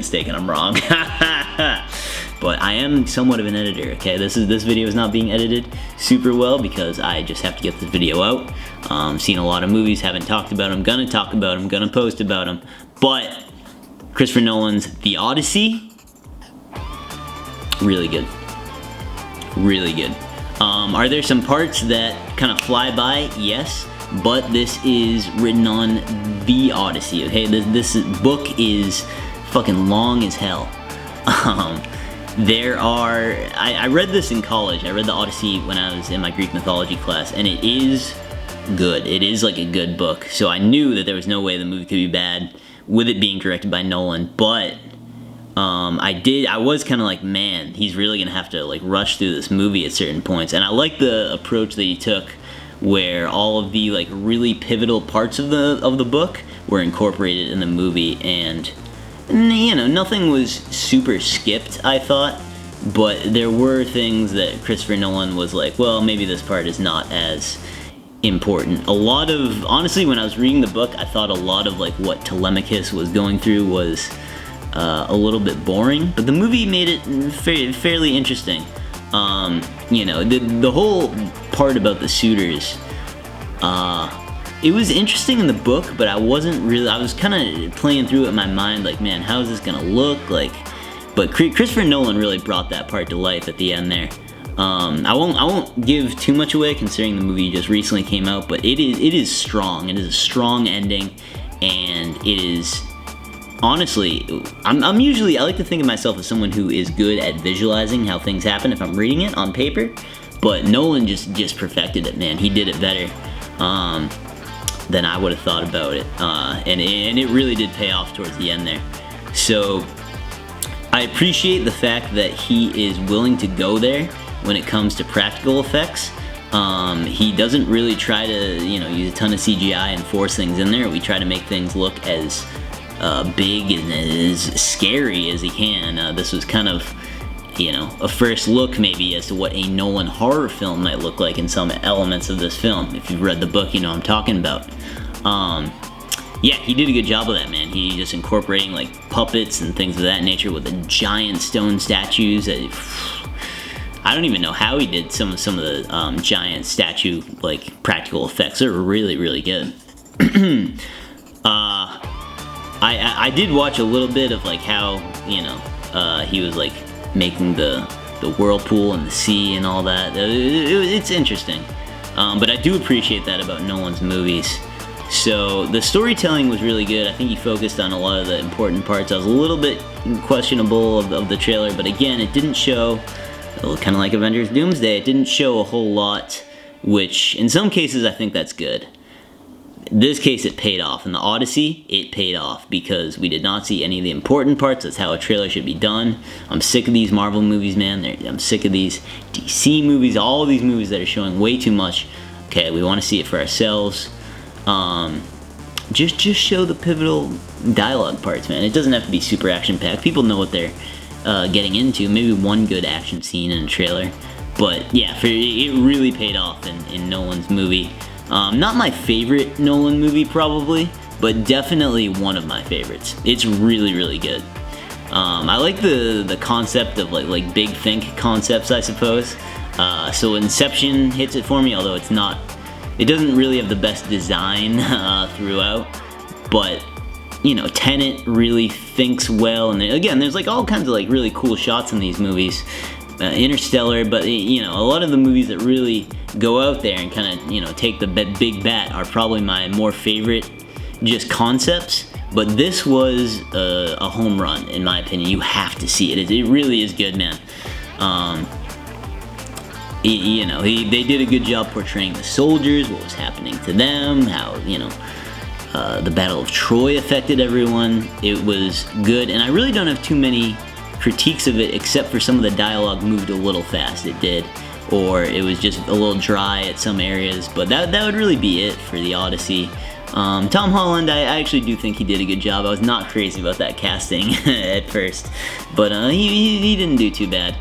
mistaken, I'm wrong. But I am somewhat of an editor, okay? This video is not being edited super well because I just have to get this video out. Seen a lot of movies, haven't talked about them, gonna talk about them, gonna post about them. But Christopher Nolan's The Odyssey, really good. Really good. Are there some parts that kind of fly by? Yes. But this is written on The Odyssey, okay? This book is fucking long as hell. I read this in college. I read The Odyssey when I was in my Greek mythology class, and it is good. It is like a good book. So I knew that there was no way the movie could be bad with it being directed by Nolan, but I was kind of like, man, he's really gonna have to like rush through this movie at certain points. And I like the approach that he took, where all of the like really pivotal parts of the book were incorporated in the movie, and you know, nothing was super skipped, I thought, but there were things that Christopher Nolan was like, well, maybe this part is not as important. Honestly, when I was reading the book, I thought a lot of like what Telemachus was going through was a little bit boring, but the movie made it fairly interesting. You know, the whole part about the suitors, it was interesting in the book, but I was kind of playing through it in my mind, like, man, how is this gonna look like? But Christopher Nolan really brought that part to life at the end there. I won't give too much away, considering the movie just recently came out, but it is strong. It is a strong ending, and it is, honestly, I like to think of myself as someone who is good at visualizing how things happen if I'm reading it on paper, but Nolan just perfected it, man. He did it better than I would have thought about it, and it really did pay off towards the end there. So I appreciate the fact that he is willing to go there when it comes to practical effects. He doesn't really try to, you know, use a ton of CGI and force things in there. We try to make things look as big and as scary as he can. This was kind of, you know, a first look maybe as to what a Nolan horror film might look like in some elements of this film. If you've read the book, you know what I'm talking about. Yeah, he did a good job of that, man. He just incorporating like puppets and things of that nature with the giant stone statues. I don't even know how he did some of the giant statue like practical effects. They're really, really good. I did watch a little bit of like how, you know, he was like making the whirlpool and the sea and all that. It's interesting, but I do appreciate that about Nolan's movies. So the storytelling was really good. I think he focused on a lot of the important parts. I was a little bit questionable of the trailer, but again, it didn't show, kind of like Avengers Doomsday, it didn't show a whole lot, which in some cases I think that's good. This case, it paid off. In the Odyssey, it paid off because we did not see any of the important parts. That's how a trailer should be done. I'm sick of these Marvel movies, man. I'm sick of these DC movies, all of these movies that are showing way too much. Okay, we want to see it for ourselves. Just show the pivotal dialogue parts, man. It doesn't have to be super action-packed. People know what they're getting into. Maybe one good action scene in a trailer. But yeah, it really paid off in Nolan's movie. Not my favorite Nolan movie probably, but definitely one of my favorites. It's really, really good. I like the concept of like big think concepts, I suppose. So Inception hits it for me, although it doesn't really have the best design throughout, but you know, Tenet really thinks well, and again, there's like all kinds of like really cool shots in these movies. Interstellar, but you know, a lot of the movies that really go out there and kind of, you know, take the big bet are probably my more favorite just concepts, but this was a home run in my opinion. You have to see it. It really is good, man. You know, they did a good job portraying the soldiers, what was happening to them, how, you know, the Battle of Troy affected everyone. It was good, and I really don't have too many critiques of it, except for some of the dialogue moved a little fast. It did, or it was just a little dry at some areas, but that would really be it for the Odyssey. Tom Holland, I actually do think he did a good job. I was not crazy about that casting at first, but he didn't do too bad.